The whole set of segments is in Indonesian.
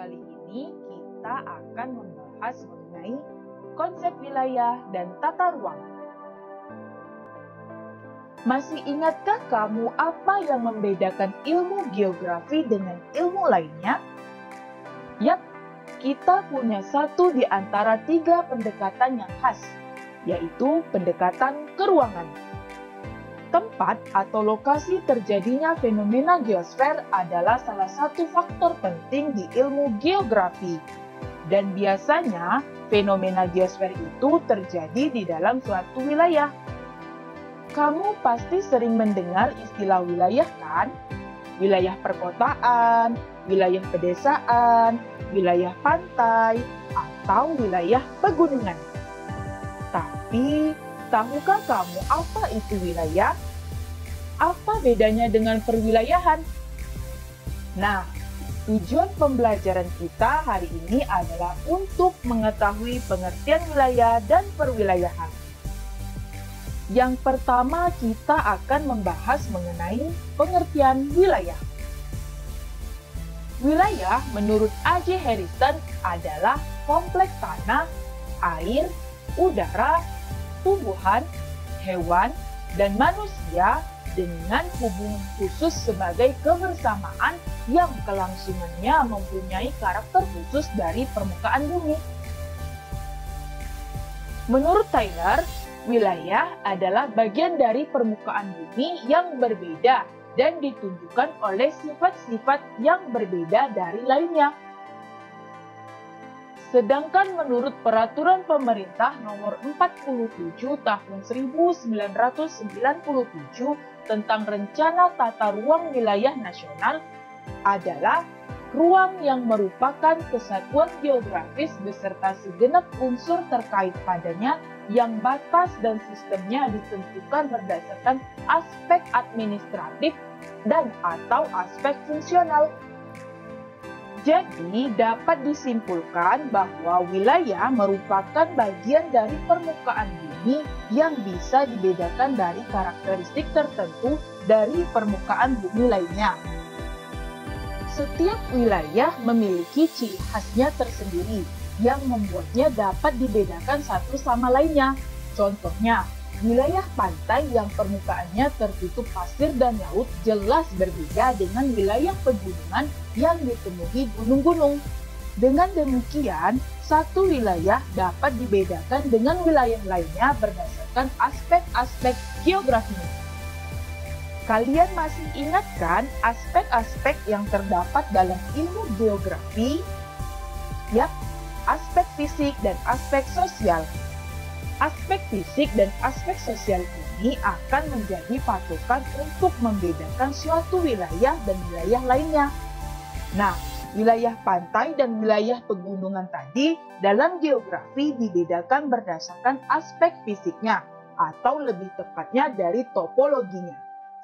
kali ini kita akan membahas mengenai konsep wilayah dan tata ruang. Masih ingatkah kamu apa yang membedakan ilmu geografi dengan ilmu lainnya? Yap, kita punya satu di antara 3 pendekatan yang khas, yaitu pendekatan keruangan. Tempat atau lokasi terjadinya fenomena geosfer adalah salah satu faktor penting di ilmu geografi. Dan biasanya, fenomena geosfer itu terjadi di dalam suatu wilayah. Kamu pasti sering mendengar istilah wilayah kan? Wilayah perkotaan, wilayah pedesaan, wilayah pantai, atau wilayah pegunungan. Tapi, tahukah kamu apa itu wilayah? Apa bedanya dengan perwilayahan? Nah, tujuan pembelajaran kita hari ini adalah untuk mengetahui pengertian wilayah dan perwilayahan. Yang pertama, kita akan membahas mengenai pengertian wilayah. Wilayah menurut A.J. Harrison adalah kompleks tanah, air, udara, tumbuhan, hewan, dan manusia dengan hubungan khusus sebagai kebersamaan yang kelangsungannya mempunyai karakter khusus dari permukaan bumi. Menurut Taylor, wilayah adalah bagian dari permukaan bumi yang berbeda dan ditunjukkan oleh sifat-sifat yang berbeda dari lainnya. Sedangkan menurut Peraturan Pemerintah Nomor 47 Tahun 1997 tentang Rencana Tata Ruang Wilayah Nasional adalah ruang yang merupakan kesatuan geografis beserta segenap unsur terkait padanya yang batas dan sistemnya ditentukan berdasarkan aspek administratif dan atau aspek fungsional. Jadi, dapat disimpulkan bahwa wilayah merupakan bagian dari permukaan bumi yang bisa dibedakan dari karakteristik tertentu dari permukaan bumi lainnya. Setiap wilayah memiliki ciri khasnya tersendiri yang membuatnya dapat dibedakan satu sama lainnya. Contohnya, wilayah pantai yang permukaannya tertutup pasir dan laut jelas berbeda dengan wilayah pegunungan yang dipenuhi gunung-gunung. Dengan demikian, satu wilayah dapat dibedakan dengan wilayah lainnya berdasarkan aspek-aspek geografinya. Kalian masih ingat kan aspek-aspek yang terdapat dalam ilmu geografi? Yap, aspek fisik dan aspek sosial. Aspek fisik dan aspek sosial ini akan menjadi patokan untuk membedakan suatu wilayah dan wilayah lainnya. Nah, wilayah pantai dan wilayah pegunungan tadi dalam geografi dibedakan berdasarkan aspek fisiknya atau lebih tepatnya dari topologinya.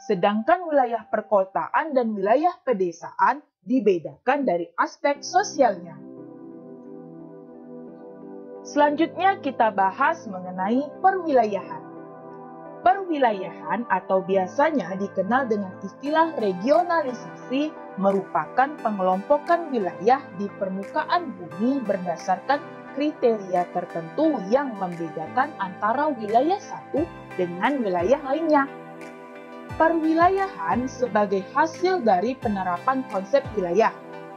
Sedangkan wilayah perkotaan dan wilayah pedesaan dibedakan dari aspek sosialnya. Selanjutnya kita bahas mengenai perwilayahan. Perwilayahan atau biasanya dikenal dengan istilah regionalisasi merupakan pengelompokan wilayah di permukaan bumi berdasarkan kriteria tertentu yang membedakan antara wilayah satu dengan wilayah lainnya. Perwilayahan sebagai hasil dari penerapan konsep wilayah,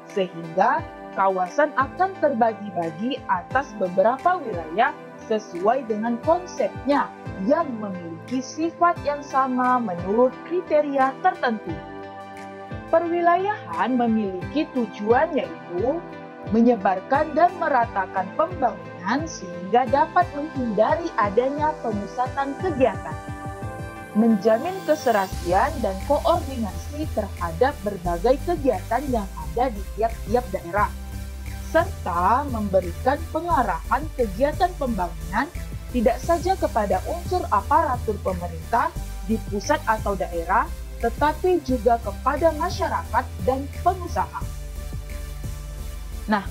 sehingga kawasan akan terbagi-bagi atas beberapa wilayah sesuai dengan konsepnya yang memiliki sifat yang sama menurut kriteria tertentu. Perwilayahan memiliki tujuan yaitu menyebarkan dan meratakan pembangunan sehingga dapat menghindari adanya pemusatan kegiatan, menjamin keserasian dan koordinasi terhadap berbagai kegiatan yang ada di tiap-tiap daerah, serta memberikan pengarahan kegiatan pembangunan tidak saja kepada unsur aparatur pemerintah di pusat atau daerah, tetapi juga kepada masyarakat dan pengusaha. Nah,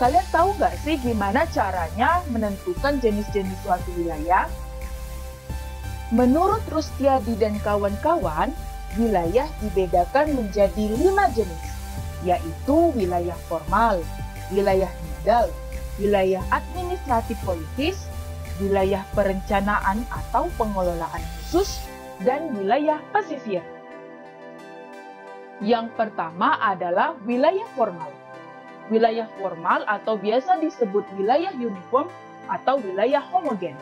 kalian tahu nggak sih gimana caranya menentukan jenis-jenis suatu wilayah? Menurut Rustiadi dan kawan-kawan, wilayah dibedakan menjadi 5 jenis, yaitu wilayah formal, wilayah nodal, wilayah administratif politis, wilayah perencanaan atau pengelolaan khusus, dan wilayah pesisir. Yang pertama adalah wilayah formal. Wilayah formal atau biasa disebut wilayah uniform atau wilayah homogen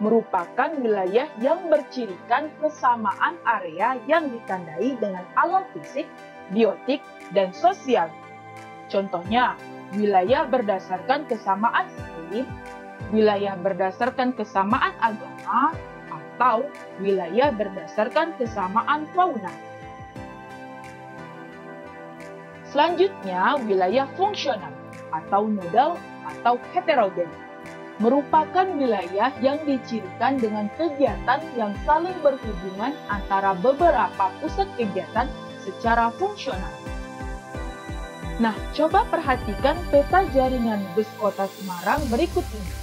merupakan wilayah yang bercirikan kesamaan area yang ditandai dengan alam fisik, biotik, dan sosial. Contohnya, wilayah berdasarkan kesamaan iklim, wilayah berdasarkan kesamaan agama, atau wilayah berdasarkan kesamaan fauna. Selanjutnya, wilayah fungsional atau nodal atau heterogen merupakan wilayah yang dicirikan dengan kegiatan yang saling berhubungan antara beberapa pusat kegiatan secara fungsional. Nah, coba perhatikan peta jaringan bus kota Semarang berikut ini.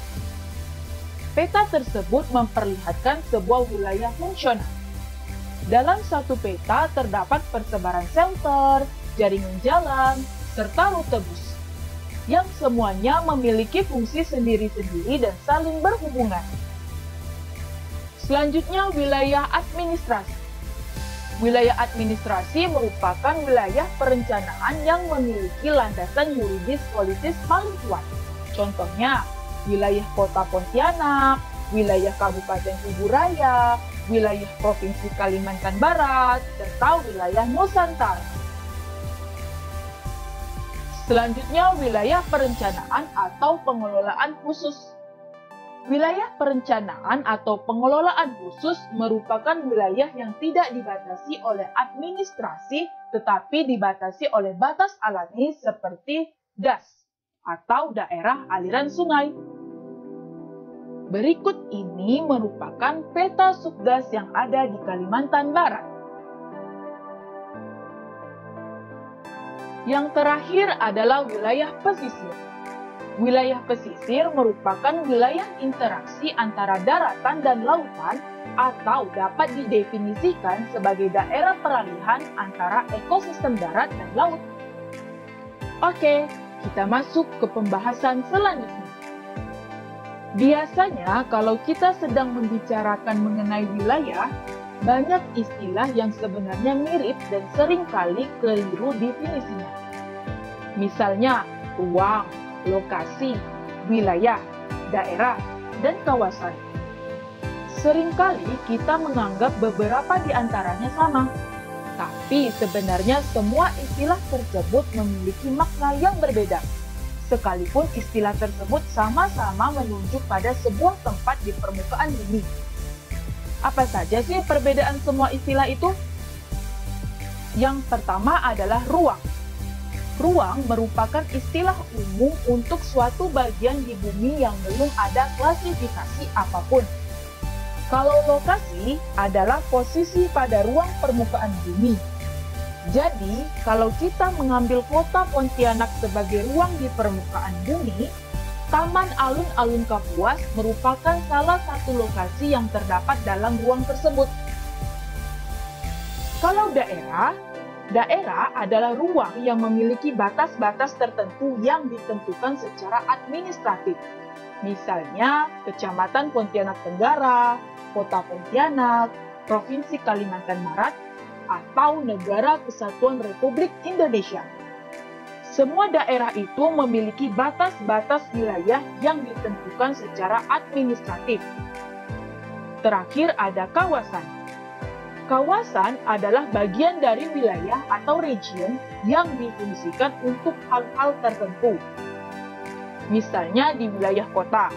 Peta tersebut memperlihatkan sebuah wilayah fungsional. Dalam satu peta terdapat persebaran shelter, jaringan jalan, serta rute bus, yang semuanya memiliki fungsi sendiri-sendiri dan saling berhubungan. Selanjutnya, wilayah administrasi. Wilayah administrasi merupakan wilayah perencanaan yang memiliki landasan yuridis politis paling kuat. Contohnya, wilayah Kota Pontianak, wilayah Kabupaten Kuburaya, wilayah Provinsi Kalimantan Barat, serta wilayah Nusantara. Selanjutnya, wilayah perencanaan atau pengelolaan khusus. Wilayah perencanaan atau pengelolaan khusus merupakan wilayah yang tidak dibatasi oleh administrasi, tetapi dibatasi oleh batas alami seperti DAS atau daerah aliran sungai. Berikut ini merupakan peta subdas yang ada di Kalimantan Barat. Yang terakhir adalah wilayah pesisir. Wilayah pesisir merupakan wilayah interaksi antara daratan dan lautan atau dapat didefinisikan sebagai daerah peralihan antara ekosistem darat dan laut. Oke, kita masuk ke pembahasan selanjutnya. Biasanya kalau kita sedang membicarakan mengenai wilayah, banyak istilah yang sebenarnya mirip dan seringkali keliru definisinya. Misalnya, ruang, lokasi, wilayah, daerah, dan kawasan. Seringkali kita menganggap beberapa di antaranya sama, tapi sebenarnya semua istilah tersebut memiliki makna yang berbeda. Sekalipun istilah tersebut sama-sama menunjuk pada sebuah tempat di permukaan bumi. Apa saja sih perbedaan semua istilah itu? Yang pertama adalah ruang. Ruang merupakan istilah umum untuk suatu bagian di bumi yang belum ada klasifikasi apapun. Kalau lokasi adalah posisi pada ruang permukaan bumi. Jadi, kalau kita mengambil kota Pontianak sebagai ruang di permukaan bumi, Taman Alun-Alun Kapuas merupakan salah satu lokasi yang terdapat dalam ruang tersebut. Kalau daerah adalah ruang yang memiliki batas-batas tertentu yang ditentukan secara administratif. Misalnya, Kecamatan Pontianak Tenggara, Kota Pontianak, Provinsi Kalimantan Barat, atau Negara Kesatuan Republik Indonesia. Semua daerah itu memiliki batas-batas wilayah yang ditentukan secara administratif. Terakhir ada kawasan. Kawasan adalah bagian dari wilayah atau region yang difungsikan untuk hal-hal tertentu. Misalnya di wilayah kota,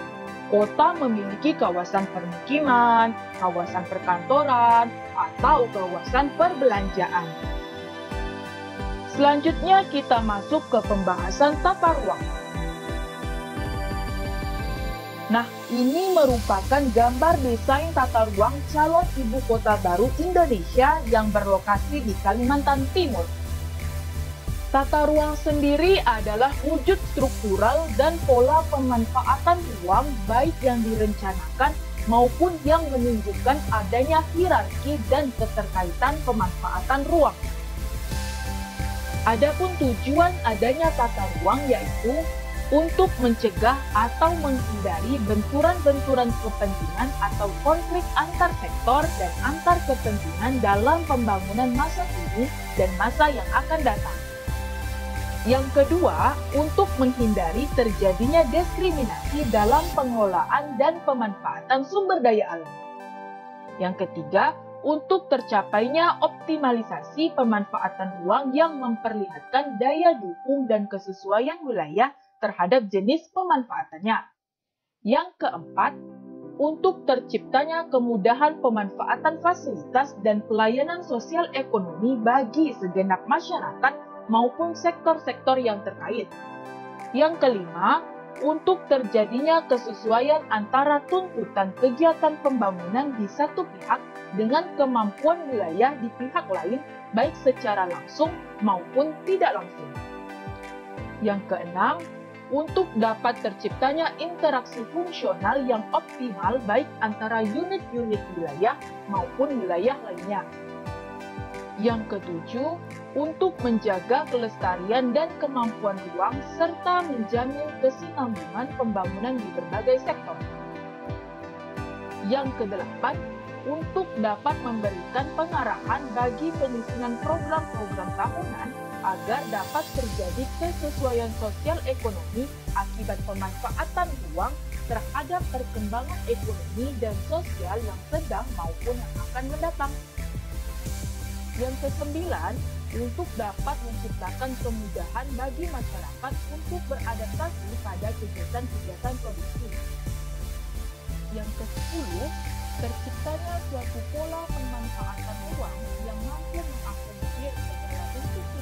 kota memiliki kawasan permukiman, kawasan perkantoran, atau kawasan perbelanjaan. Selanjutnya kita masuk ke pembahasan tata ruang. Nah, ini merupakan gambar desain tata ruang calon ibu kota baru Indonesia yang berlokasi di Kalimantan Timur. Tata ruang sendiri adalah wujud struktural dan pola pemanfaatan ruang baik yang direncanakan maupun yang menunjukkan adanya hierarki dan keterkaitan pemanfaatan ruang. Adapun tujuan adanya tata ruang yaitu untuk mencegah atau menghindari benturan-benturan kepentingan atau konflik antar sektor dan antar kepentingan dalam pembangunan masa kini dan masa yang akan datang. Yang kedua, untuk menghindari terjadinya diskriminasi dalam pengelolaan dan pemanfaatan sumber daya alam. Yang ketiga, untuk tercapainya optimalisasi pemanfaatan ruang yang memperlihatkan daya dukung dan kesesuaian wilayah terhadap jenis pemanfaatannya. Yang keempat, untuk terciptanya kemudahan pemanfaatan fasilitas dan pelayanan sosial ekonomi bagi segenap masyarakat maupun sektor-sektor yang terkait. Yang kelima, untuk terjadinya kesesuaian antara tuntutan kegiatan pembangunan di satu pihak dengan kemampuan wilayah di pihak lain, baik secara langsung maupun tidak langsung. Yang keenam, untuk dapat terciptanya interaksi fungsional yang optimal baik antara unit-unit wilayah maupun wilayah lainnya. Yang ketujuh, untuk menjaga kelestarian dan kemampuan ruang serta menjamin kesinambungan pembangunan di berbagai sektor. Yang kedelapan, untuk dapat memberikan pengarahan bagi penyusunan program-program tahunan agar dapat terjadi kesesuaian sosial ekonomi akibat pemanfaatan ruang terhadap perkembangan ekonomi dan sosial yang sedang maupun yang akan mendatang. Yang kesembilan, untuk dapat menciptakan kemudahan bagi masyarakat untuk beradaptasi pada kegiatan-kegiatan produksi. Yang ke-10, terciptanya suatu pola pemanfaatan ruang yang mampu mengakomodir segala institusi